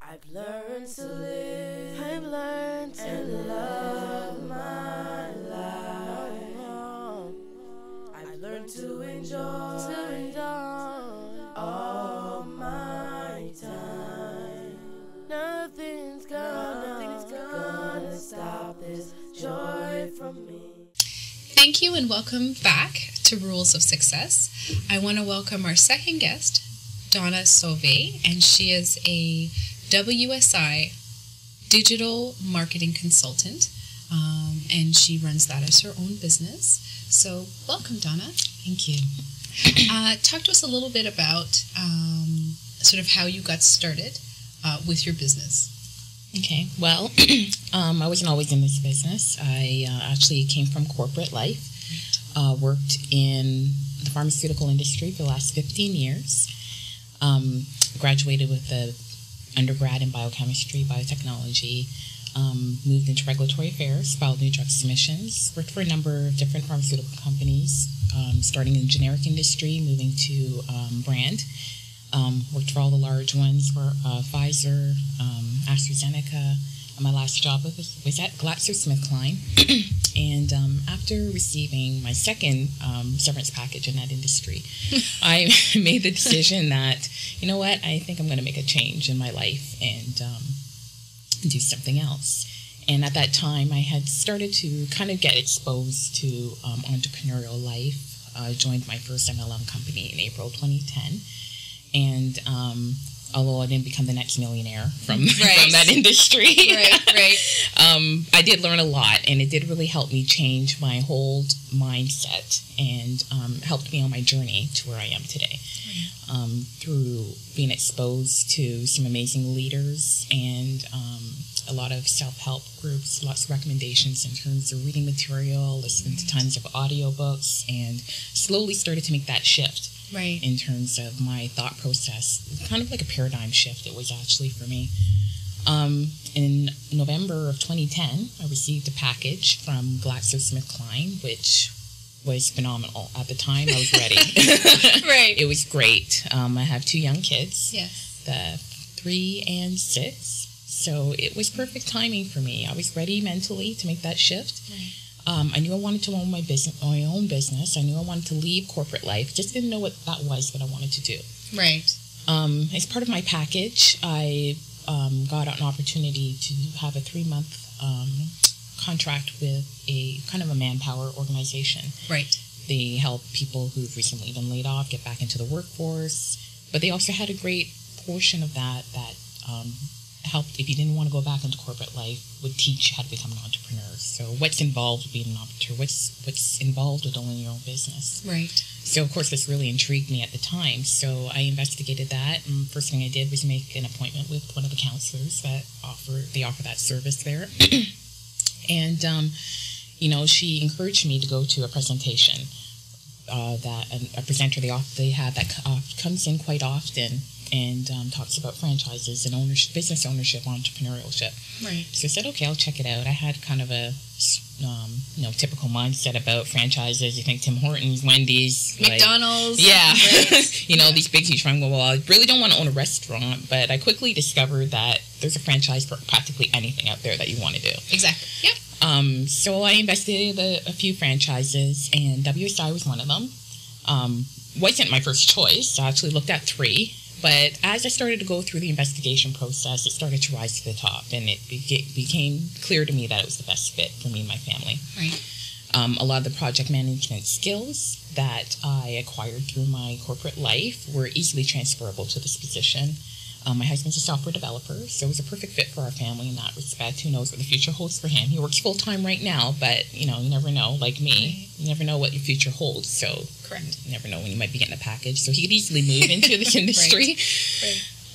I've learned to live, I've learned to and love my life. I've learned to enjoy all my time. Nothing's gonna stop this joy from me. Thank you and welcome back to Rules of Success. I want to welcome our second guest, Donna Sauve, and she is a WSI digital marketing consultant, and she runs that as her own business. So welcome, Donna. Thank you. Talk to us a little bit about sort of how you got started with your business. Okay, well, I wasn't always in this business. I actually came from corporate life, worked in the pharmaceutical industry for the last 15 years, graduated with an undergrad in biochemistry, biotechnology, moved into regulatory affairs, filed new drug submissions, worked for a number of different pharmaceutical companies, starting in the generic industry, moving to brand. Worked for all the large ones, for Pfizer, AstraZeneca. My last job was at GlaxoSmithKline. And after receiving my second severance package in that industry, I made the decision that, you know what, I think I'm going to make a change in my life and do something else. And at that time, I had started to kind of get exposed to entrepreneurial life. I joined my first MLM company in April 2010. And although I didn't become the next millionaire from that industry, I did learn a lot, and it did really help me change my whole mindset and helped me on my journey to where I am today. Through being exposed to some amazing leaders and a lot of self-help groups, lots of recommendations in terms of reading material, listening to tons of audiobooks, and slowly started to make that shift. In terms of my thought process, kind of like a paradigm shift it was actually for me. In November of 2010, I received a package from GlaxoSmithKline, which was phenomenal. At the time, I was ready. It was great. I have two young kids, 3 and 6. So it was perfect timing for me. I was ready mentally to make that shift. I knew I wanted to own my own business. I knew I wanted to leave corporate life. Just didn't know what that was, what I wanted to do. As part of my package, I got an opportunity to have a 3-month contract with a kind of a manpower organization. They help people who've recently been laid off get back into the workforce. But they also had a great portion of that helped, if you didn't want to go back into corporate life, would teach you how to become an entrepreneur. So what's involved with being an entrepreneur? What's involved with owning your own business? So of course this really intrigued me at the time. So I investigated that, and first thing I did was make an appointment with one of the counselors that offer that service there. And she encouraged me to go to a presentation that a presenter they have that comes in quite often and talks about franchises and ownership, business ownership, entrepreneurship. So I said, okay, I'll check it out. I had kind of a typical mindset about franchises. You think Tim Hortons, Wendy's, McDonald's, these big huge firms. Well, I really don't want to own a restaurant, but I quickly discovered that there's a franchise for practically anything out there that you want to do. So I investigated a few franchises, and WSI was one of them. Wasn't my first choice. I actually looked at 3. But as I started to go through the investigation process, it started to rise to the top, and it became clear to me that it was the best fit for me and my family. A lot of the project management skills that I acquired through my corporate life were easily transferable to this position. My husband's a software developer, so it was a perfect fit for our family in that respect. Who knows what the future holds for him? He works full-time right now, but, you never know. Like me, you never know what your future holds, so you never know when you might be getting a package. So he could easily move into this industry.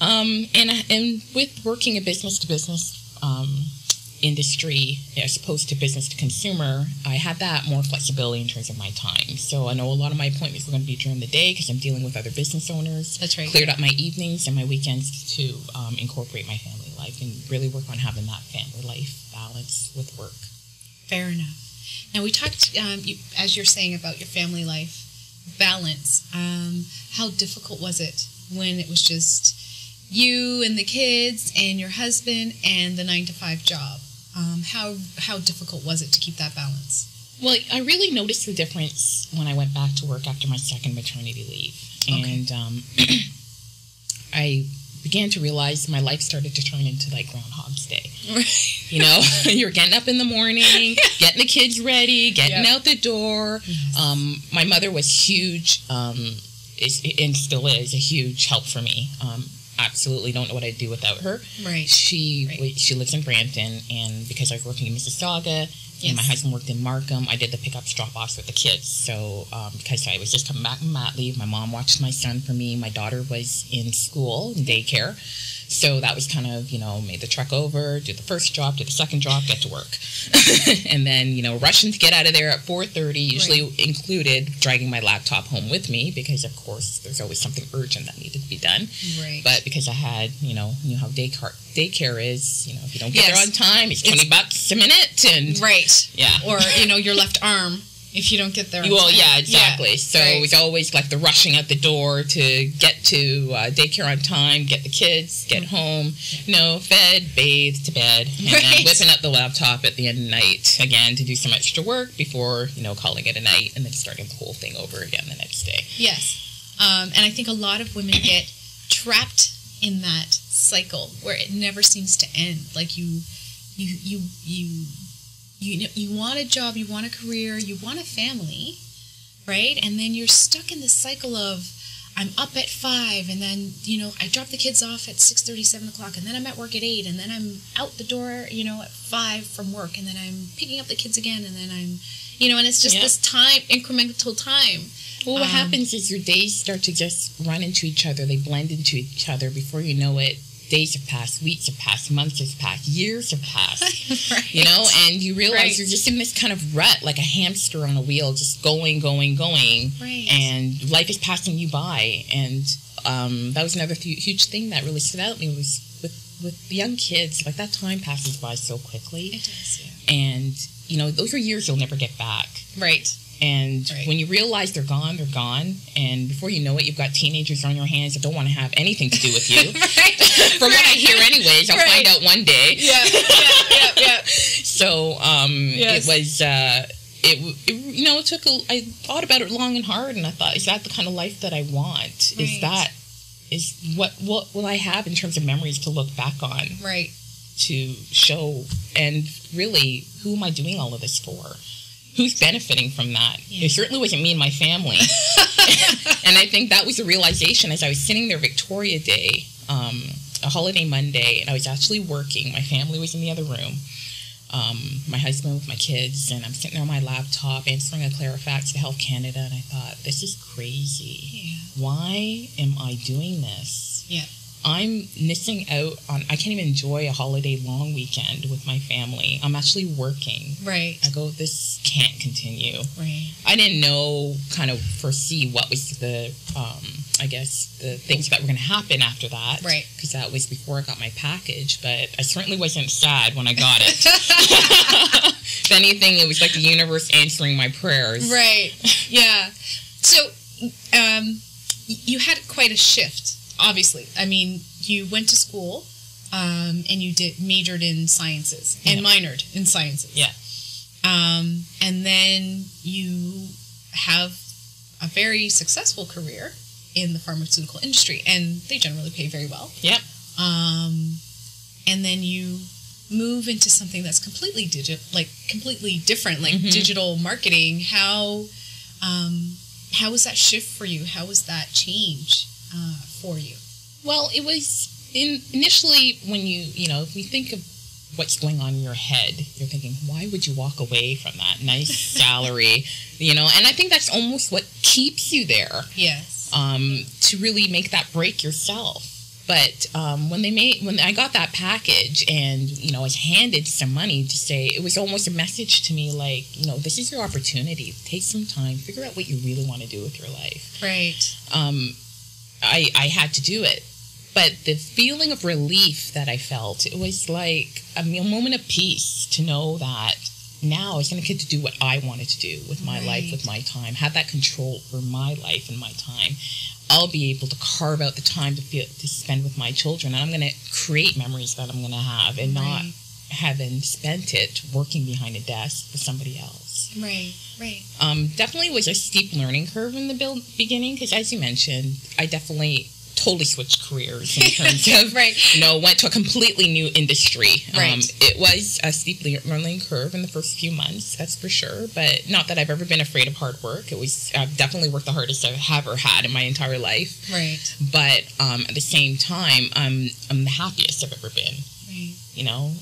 And with working a business-to-business industry as opposed to business to consumer, I had that more flexibility in terms of my time. So I know a lot of my appointments were going to be during the day because I'm dealing with other business owners. Cleared up my evenings and my weekends to incorporate my family life and really work on having that family life balance with work. Fair enough. Now we talked, as you're saying, about your family life balance. How difficult was it when it was just you and the kids and your husband and the 9-to-5 job. How difficult was it to keep that balance? Well, I really noticed the difference when I went back to work after my second maternity leave. Okay. And I began to realize my life started to turn into like Groundhog's Day. You know, you're getting up in the morning, getting the kids ready, getting out the door. Yes. My mother was huge, and still is a huge help for me. Absolutely don't know what I'd do without her. Right. She lives in Brampton, and because I was working in Mississauga, and my husband worked in Markham, I did the pickups, drop-offs with the kids. So because I was just coming back from mat leave, my mom watched my son for me. My daughter was in school, in daycare. So that was kind of, made the trek over, do the first drop, do the second drop, get to work. And then, rushing to get out of there at 4:30, usually included dragging my laptop home with me because, of course, there's always something urgent that needed to be done. Right. But because I had, you know how daycare is, if you don't get there on time, it's $20 a minute. And yeah. Or, your left arm. If you don't get there on time. Well, yeah, exactly. So right. It was always like the rushing out the door to get to daycare on time, get the kids, get home, fed, bathed, to bed, and then whipping up the laptop at the end of the night again to do some extra work before, calling it a night and then starting the whole thing over again the next day. Yes. And I think a lot of women get trapped in that cycle where it never seems to end. Like you want a job, you want a career, you want a family, right? And then you're stuck in this cycle of, I'm up at 5, and then, I drop the kids off at 6:30, 7 o'clock, and then I'm at work at 8, and then I'm out the door, at 5 from work, and then I'm picking up the kids again, and then I'm, and it's just this incremental time. Well, what happens is your days start to just run into each other. They blend into each other. Before you know it, days have passed, weeks have passed, months have passed, years have passed, right. And you realize you're just in this kind of rut, like a hamster on a wheel, just going, right. And life is passing you by. And that was another huge thing that really stood out to me was with the young kids, like that time passes by so quickly. It does, yeah. And, those are years you'll never get back. Right. And when you realize they're gone, they're gone. And before you know it, you've got teenagers on your hands that don't want to have anything to do with you. From what I hear anyways, I'll find out one day. Yeah. So it was, it took I thought about it long and hard, and I thought, is that the kind of life that I want? Right. What will I have in terms of memories to look back on? Right. To show, and really, who am I doing all of this for? Who's benefiting from that? Yeah. It certainly wasn't me and my family. And I think that was a realization as I was sitting there Victoria Day, a holiday Monday, and I was actually working. My family was in the other room. My husband with my kids, and I'm sitting there on my laptop answering a Clarifax to Health Canada, and I thought, this is crazy. Yeah. Why am I doing this? Yeah. I'm missing out on, I can't even enjoy a holiday long weekend with my family. I'm actually working. Right. I go, this can't continue. Right. I didn't foresee what was the, the things that were going to happen after that. Right. Because that was before I got my package, but I certainly wasn't sad when I got it. If anything, it was like the universe answering my prayers. Right. Yeah. So, you had quite a shift. Obviously, I mean, you went to school, and you majored in sciences and minored in sciences. Yeah. And then you have a very successful career in the pharmaceutical industry, and they generally pay very well. Yep. And then you move into something that's completely completely different, like digital marketing. How was that shift for you? How was that change for you? Well, it was initially when if we think of what's going on in your head, you're thinking, why would you walk away from that nice salary? And I think that's almost what keeps you there. Yes. To really make that break yourself. But when I got that package and, I was handed some money to say, it was almost a message to me like, this is your opportunity. Take some time. Figure out what you really want to do with your life. Right. I had to do it. But the feeling of relief that I felt, it was like a moment of peace to know that now I was going to get to do what I wanted to do with my life, with my time, have that control over my life and my time. I'll be able to carve out the time to spend with my children, and I'm going to create memories that I'm going to have, and not having spent it working behind a desk for somebody else. Right. Definitely was a steep learning curve in the beginning, because as you mentioned, I definitely totally switched careers in terms of, went to a completely new industry. It was a steep learning curve in the first few months, that's for sure, but not that I've ever been afraid of hard work. It was, I've definitely worked the hardest I've ever had in my entire life. But at the same time, I'm the happiest I've ever been. You know,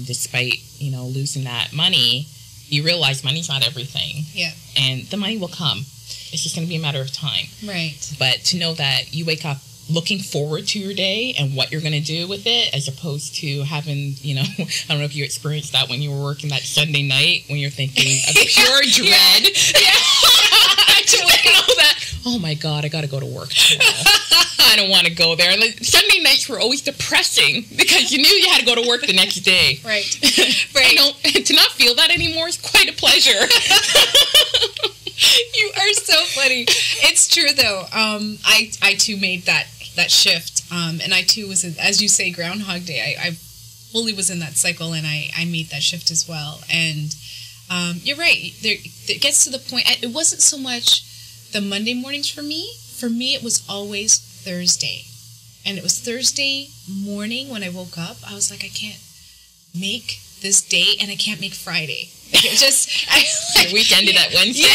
despite, losing that money, you realize money's not everything. And the money will come. It's just going to be a matter of time. But to know that you wake up looking forward to your day and what you're going to do with it, as opposed to having, I don't know if you experienced that when you were working that Sunday night, when you're thinking of pure dread. To know that, oh my God, I got to go to work tomorrow. I don't want to go there. Sunday nights were always depressing because you knew you had to go to work the next day. To not feel that anymore is quite a pleasure. You are so funny. It's true though. I too made that shift, and I too was, as you say, Groundhog Day. I fully was in that cycle, and I made that shift as well. And you're right. It gets to the point. It wasn't so much the Monday mornings for me. For me, it was always Thursday, and it was Thursday morning when I woke up. I was like, I can't make this day, and I can't make Friday. It just your week ended at Wednesday.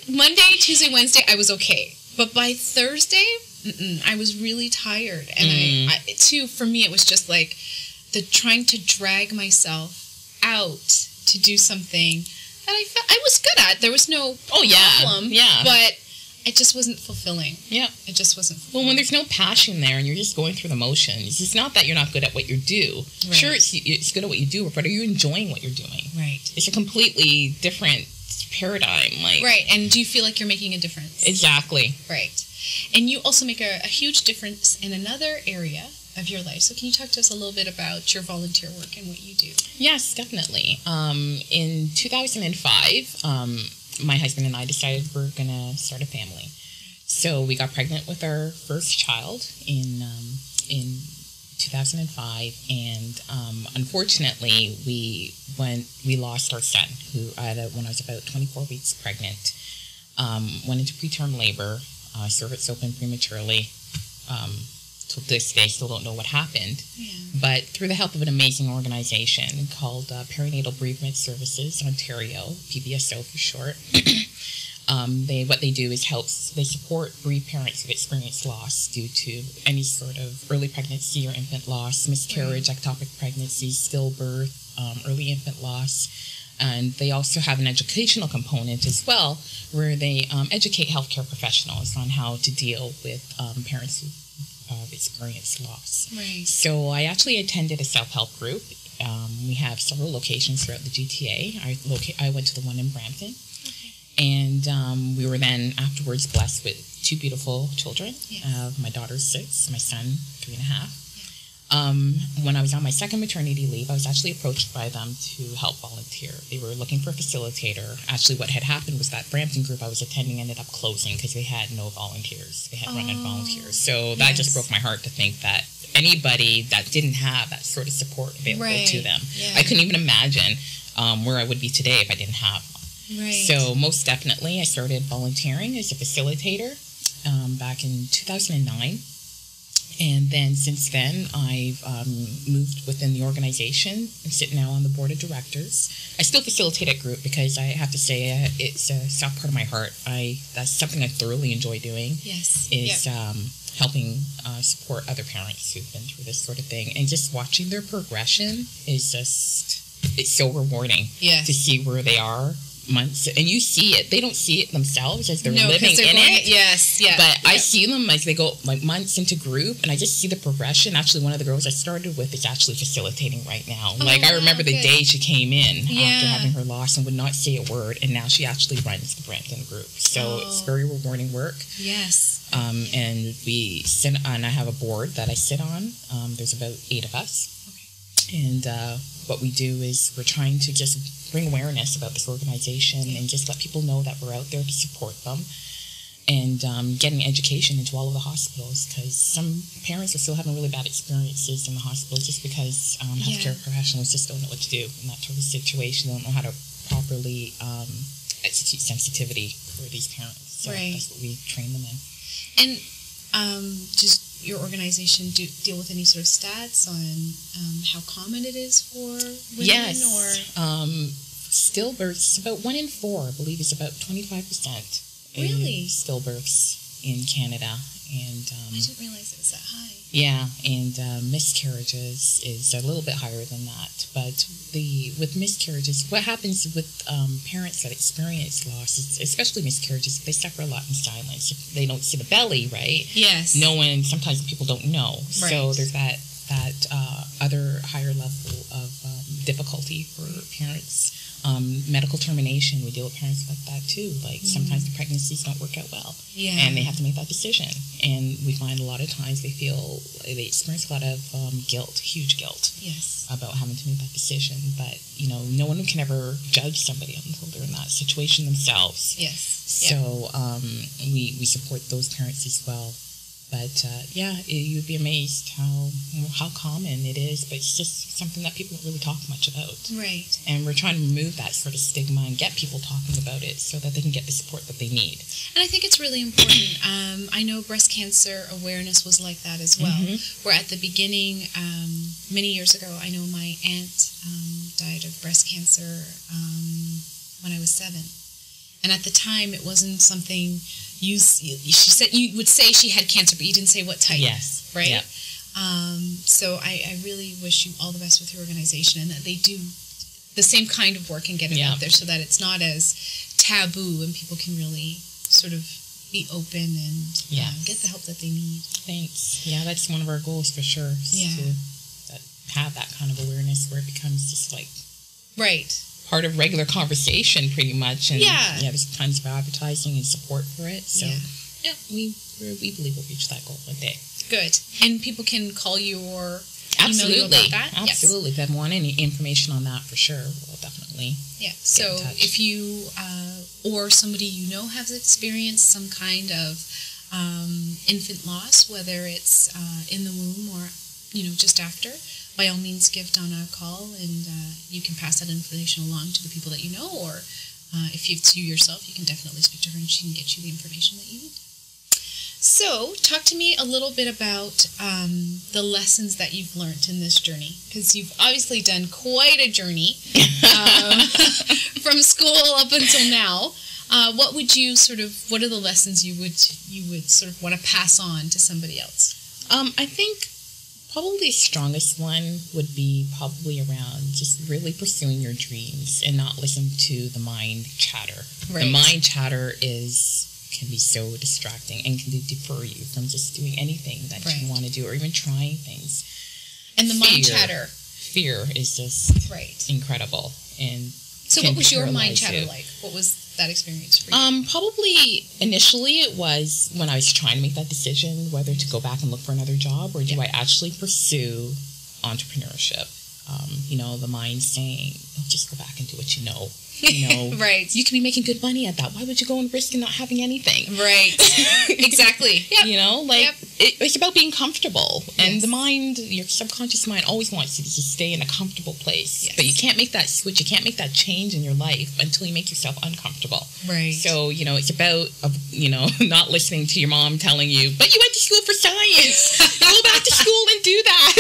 Monday, Tuesday, Wednesday, I was okay, but by Thursday, I was really tired, and I too, for me, it was just like the trying to drag myself out to do something that I felt I was good at. There was no problem, but it just wasn't fulfilling. It just wasn't fulfilling. Well, when there's no passion there and you're just going through the motions, it's not that you're not good at what you do. Sure, it's good at what you do, but are you enjoying what you're doing? It's a completely different paradigm. And do you feel like you're making a difference? Exactly. And you also make a huge difference in another area of your life. So can you talk to us a little bit about your volunteer work and what you do? Yes, definitely. In 2005, my husband and I decided we're going to start a family. So we got pregnant with our first child in 2005, and unfortunately we lost our son, who when I was about 24 weeks pregnant, went into preterm labor, cervix opened prematurely. Till this day, still don't know what happened. But through the help of an amazing organization called Perinatal Bereavement Services Ontario, PBSO for short, what they do is they support bereaved parents who've experienced loss due to any sort of early pregnancy or infant loss, miscarriage, ectopic pregnancy, stillbirth, early infant loss. And they also have an educational component as well, where they educate healthcare professionals on how to deal with parents who experienced loss. So I actually attended a self-help group. We have several locations throughout the GTA. I went to the one in Brampton. And we were then afterwards blessed with two beautiful children. My daughter's 6, my son 3.5. When I was on my second maternity leave, I was actually approached by them to help volunteer. They were looking for a facilitator. Actually, what had happened was that Brampton group I was attending ended up closing because they had no volunteers. They had run out of volunteers. So that just broke my heart to think that anybody that didn't have that sort of support available to them. I couldn't even imagine where I would be today if I didn't have one. So most definitely, I started volunteering as a facilitator back in 2009. And then since then, I've moved within the organization and sit now on the board of directors. I still facilitate a group because I have to say it's a soft part of my heart. That's something I thoroughly enjoy doing. Helping support other parents who've been through this sort of thing. And just watching their progression is it's so rewarding to see where they are. Months, and you see it. They don't see it themselves as they're living in it. But I see them as they go months into group, and I just see the progression. Actually, one of the girls I started with is actually facilitating right now. I remember the day she came in after having her loss and would not say a word, and now she actually runs the Brampton group. So it's very rewarding work. And we sit on. I have a board that I sit on. There's about 8 of us. And what we do is we're trying to just bring awareness about this organization and just let people know that we're out there to support them, and getting education into all of the hospitals, because some parents are still having really bad experiences in the hospital just because healthcare professionals just don't know what to do in that sort of situation. They don't know how to properly execute sensitivity for these parents. So that's what we train them in. And does your organization deal with any sort of stats on how common it is for women? Yes. Or stillbirths, about 1 in 4, I believe, is about 25%. Really? Stillbirths in Canada. And I didn't realize it was that high. Yeah, and miscarriages is a little bit higher than that. But with miscarriages, what happens with parents that experience loss, especially miscarriages, they suffer a lot in silence. If they don't see the belly, right? Yes. Sometimes people don't know. Right. So there's that other higher level of difficulty for parents. Medical termination, we deal with parents like that too. Like sometimes the pregnancies don't work out well, and they have to make that decision. And we find a lot of times they experience a lot of guilt, huge guilt, about having to make that decision. But no one can ever judge somebody until they're in that situation themselves. Yes. So we support those parents as well. But you'd be amazed how common it is, but it's just something that people don't really talk much about. Right. And we're trying to remove that sort of stigma and get people talking about it so that they can get the support that they need. And I think it's really important. I know breast cancer awareness was like that as well, where at the beginning, many years ago, I know my aunt died of breast cancer when I was 7. And at the time, it wasn't something she said you would say she had cancer, but you didn't say what type. Yes. Right? Yep. So I really wish you all the best with your organization, and that they do the same kind of work and get it out there so that it's not as taboo and people can really sort of be open and get the help that they need. Thanks. Yeah, that's one of our goals for sure. To have that kind of awareness where it becomes just like part of regular conversation, pretty much. And there's tons of advertising and support for it. So we believe we'll reach that goal one day. Good. And people can call you or email you about that? Absolutely. If they want any information on that, for sure, we'll definitely So if you or somebody you know has experienced some kind of infant loss, whether it's in the womb or just after, by all means give Donna a call, and you can pass that information along to the people that you know, or if it's you yourself, you can definitely speak to her and she can get you the information that you need. So, talk to me a little bit about the lessons that you've learned in this journey, because you've obviously done quite a journey from school up until now. What are the lessons you would sort of want to pass on to somebody else? I think probably the strongest one would be probably around just really pursuing your dreams and not listen to the mind chatter. Right. The mind chatter can be so distracting and can defer you from just doing anything that you want to do or even trying things. And the mind chatter. Fear is just incredible. And so what was your mind chatter like? What was that experience for you? Probably initially it was when I was trying to make that decision whether to go back and look for another job or do I actually pursue entrepreneurship. The mind saying, just go back and do what you know. Right. You could be making good money at that. Why would you go and risk not having anything? Right. Exactly. Yep. It's about being comfortable. And the mind, your subconscious mind, always wants you to just stay in a comfortable place. Yes. But you can't make that switch. You can't make that change in your life until you make yourself uncomfortable. Right. So, it's about, not listening to your mom telling you, but you went to school for science. Go back to school and do that.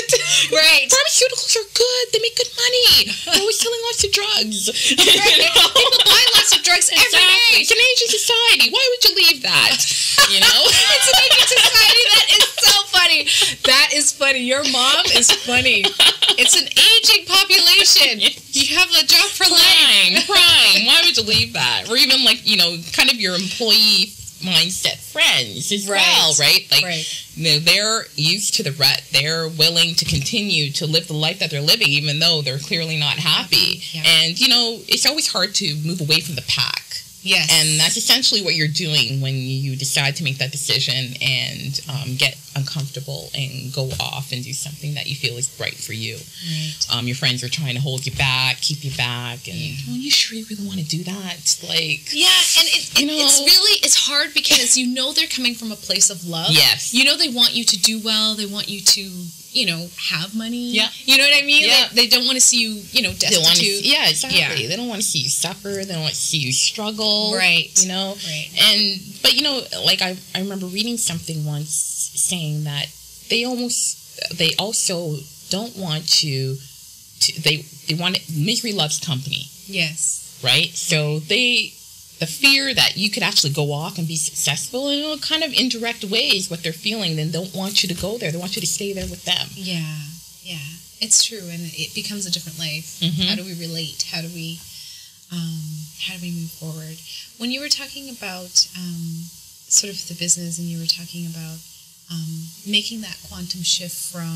Right. Pharmaceuticals are good. They make good money. They're always selling lots of drugs. Right. People buy lots of drugs every day. It's an aging society. Why would you leave that? It's an aging society. That is so funny. That is funny. Your mom is funny. It's an aging population. You have a job for life. Prime. Why would you leave that? Or even kind of your employee mindset friends as well, right? They're used to the rut. They're willing to continue to live the life that they're living, even though they're clearly not happy. Yeah. And, it's always hard to move away from the pack. Yes. And that's essentially what you're doing when you decide to make that decision and get uncomfortable and go off and do something that you feel is right for you. Right. Your friends are trying to hold you back, keep you back, and well, you sure you really want to do that? Like, yeah, and it's hard because you know they're coming from a place of love. Yes. You know they want you to do well. They want you to, have money. Yeah. You know what I mean? Yeah. They don't want to see you, destitute. Yeah, exactly. Yeah. They don't want to see you suffer. They don't want to see you struggle. Right. Right. But like I remember reading something once saying that they also don't want they want misery loves company. Yes. Right? So the fear that you could actually go off and be successful in kind of indirect ways, what they're feeling, then don't want you to go there. They want you to stay there with them. Yeah. It's true, and it becomes a different life. Mm-hmm. How do we relate? How do we move forward? When you were talking about sort of the business, and you were talking about making that quantum shift from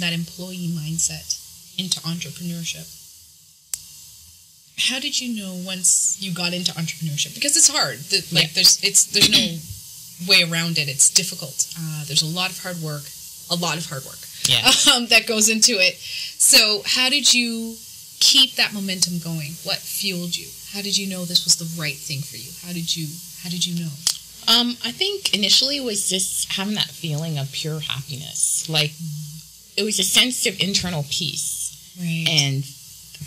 that employee mindset into entrepreneurship, how did you know once you got into entrepreneurship? Because it's hard. There's no way around it. It's difficult. There's a lot of hard work. Yeah. That goes into it. So how did you keep that momentum going? What fueled you? How did you know this was the right thing for you? How did you know? I think initially it was just having that feeling of pure happiness. Like, it was a sense of internal peace. Right. And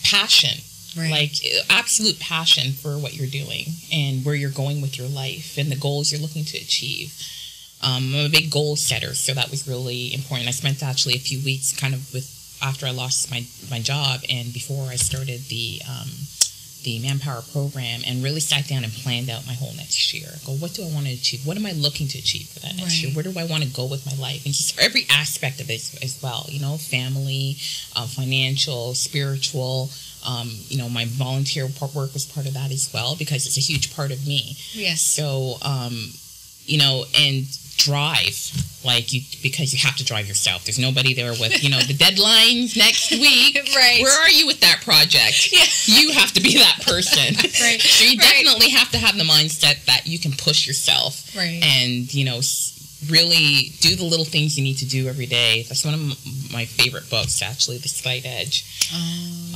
passion. Right. Like, absolute passion for what you're doing and where you're going with your life and the goals you're looking to achieve. I'm a big goal setter, so that was really important. I spent actually a few weeks kind of after I lost my job and before I started the Manpower program, and really sat down and planned out my whole next year. Go, what do I want to achieve? What am I looking to achieve for that next year? Where do I want to go with my life? And just every aspect of it as well, family, financial, spiritual. My volunteer work was part of that as well, because it's a huge part of me. Yes. So, and drive, because you have to drive yourself. There's nobody there with, the deadlines next week. Right. Where are you with that project? Yeah. You have to be that person. Right. So you definitely have to have the mindset that you can push yourself. Right. And, really do the little things you need to do every day. That's one of my favorite books, actually, The Slight Edge.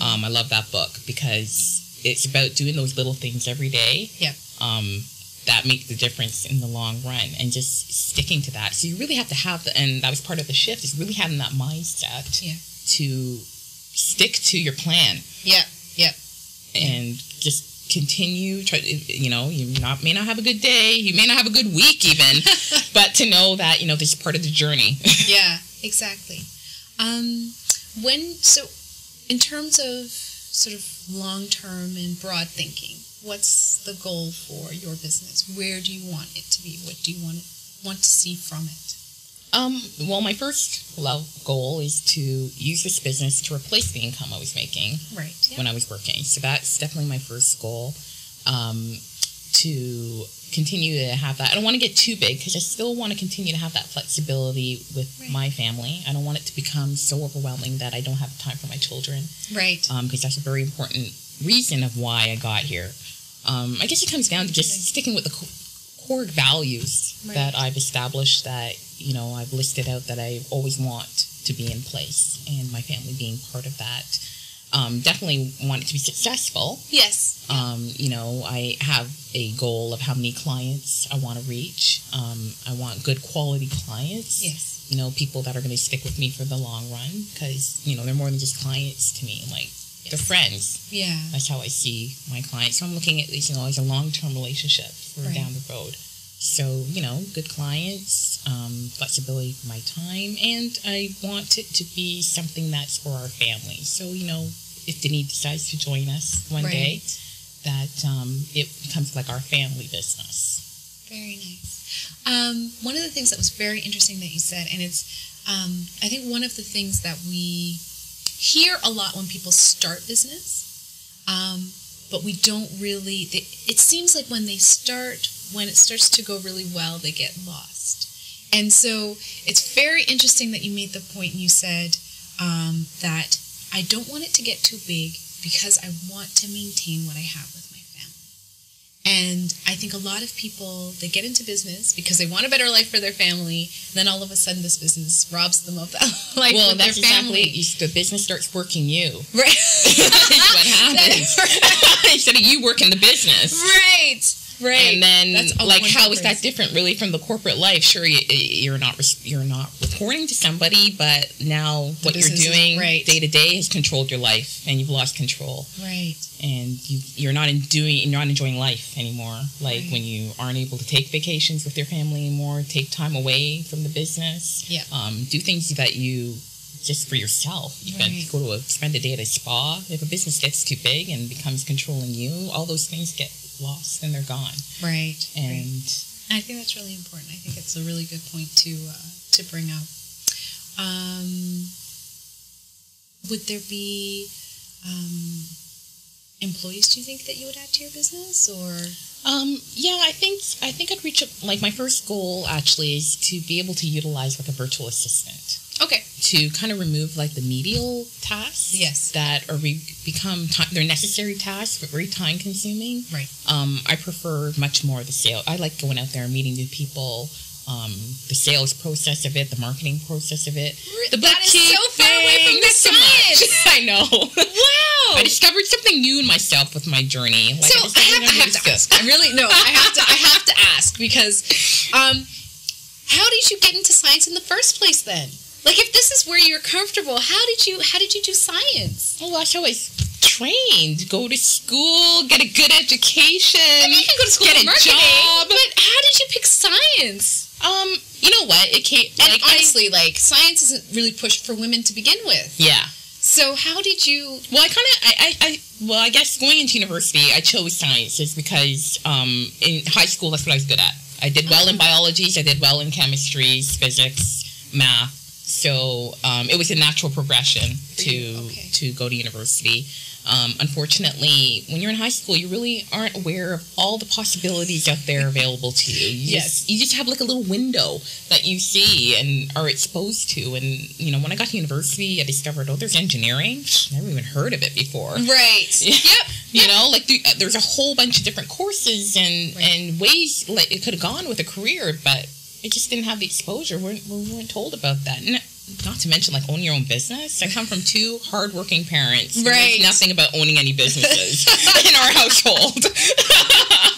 I love that book because it's about doing those little things every day. Yeah. That make the difference in the long run, and just sticking to that. So you really have to have and that was part of the shift, is really having that mindset to stick to your plan. Yeah. And just continue. You may not have a good day, you may not have a good week even, but to know that this is part of the journey. Yeah, exactly. In terms of sort of long-term and broad thinking, what's the goal for your business? Where do you want it to be? What do you want to see from it? Well, my first goal is to use this business to replace the income I was making when I was working. So that's definitely my first goal, to continue to have that. I don't want to get too big because I still want to continue to have that flexibility with my family. I don't want it to become so overwhelming that I don't have time for my children. Right. Because that's a very important reason of why I got here. I guess it comes down to just sticking with the core values that I've established, that I've listed out, that I always want to be in place, and my family being part of that. Definitely want it to be successful. Yes. I have a goal of how many clients I want to reach. I want good quality clients. Yes. People that are going to stick with me for the long run, because they're more than just clients to me. They're friends. Yeah. That's how I see my clients. So I'm looking at this, as a long-term relationship for down the road. So, good clients, flexibility for my time, and I want it to be something that's for our family. So, if Denise decides to join us one day, that it becomes like our family business. Very nice. One of the things that was very interesting that you said, and it's, I think one of the things that we hear a lot when people start business, but we don't really, it seems like when it starts to go really well, they get lost. And so it's very interesting that you made the point and you said that I don't want it to get too big because I want to maintain what I have with my family. And I think a lot of people, they get into business because they want a better life for their family. Then all of a sudden, this business robs them of that life with their family. Exactly. The business starts working you. Right. That's what happens. Instead of you working the business. Right. Right. And then, like, how is that different, really, from the corporate life? Sure, you're not reporting to somebody, but now what you're doing day to day has controlled your life, and you've lost control. Right. And you're not enjoying life anymore. Like when you aren't able to take vacations with your family anymore, take time away from the business. Yeah. Do things that you just for yourself. You can spend a day at a spa. If a business gets too big and becomes controlling you, all those things get lost and they're gone. Right. And I think that's really important. I think it's a really good point to bring up. Would there be employees, do you think, that you would add to your business, or? Yeah, I think I'd reach like my first goal actually is to be able to utilize like a virtual assistant. Okay. To kind of remove like the medial tasks. Yes. That are they're necessary tasks but very time consuming. Right. I prefer much more the sale. I like going out there and meeting new people. The sales process of it, the marketing process of it. That is so far away from the science. I know. Wow. I discovered something new in myself with my journey. Like, so I have to ask. I have to ask because how did you get into science in the first place then? Like, if this is where you're comfortable, how did you do science? Oh, gosh, I was trained. Go to school, get a good education. I mean, you can go to school get for marketing, job. but how did you pick science? You know what? It came. And honestly, science isn't really pushed for women to begin with. Yeah. So how did you? Well, I guess going into university, I chose sciences because in high school that's what I was good at. I did well in biologies. I did well in chemistry, physics, math. So it was a natural progression to go to university. Unfortunately, when you're in high school, you really aren't aware of all the possibilities out there available to you. You just have like a little window that you see and are exposed to. And, you know, when I got to university, I discovered, there's engineering. Never even heard of it before. Right. Yep. You know, like there's a whole bunch of different courses and ways like it could have gone with a career, but it just didn't have the exposure. We weren't told about that. Not to mention, like, owning your own business. I come from two hardworking parents. Right. There's nothing about owning any businesses in our household.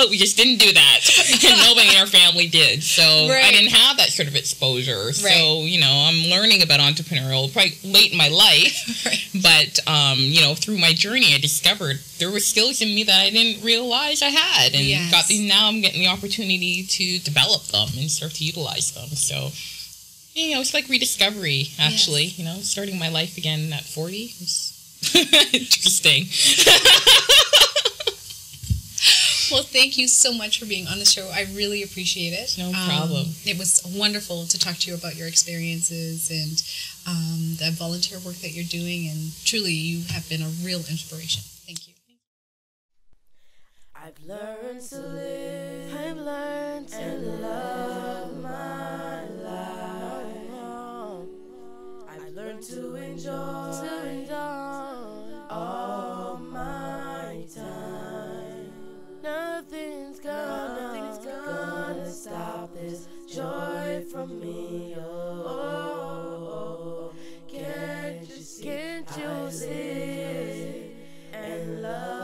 We just didn't do that. And nobody in our family did. So I didn't have that sort of exposure. So, you know, I'm learning about entrepreneurial probably late in my life. But, you know, through my journey, I discovered there were skills in me that I didn't realize I had. And now I'm getting the opportunity to develop them and start to utilize them. So, you know, it's like rediscovery, actually. You know, starting my life again at 40 was interesting. Well, thank you so much for being on the show. I really appreciate it. No problem. It was wonderful to talk to you about your experiences and the volunteer work that you're doing. And truly, you have been a real inspiration. Thank you. I've learned to live. I've learned to love my life. I've learned to enjoy all my time. Nothing's gonna stop this joy from me. Oh, can't you see and love?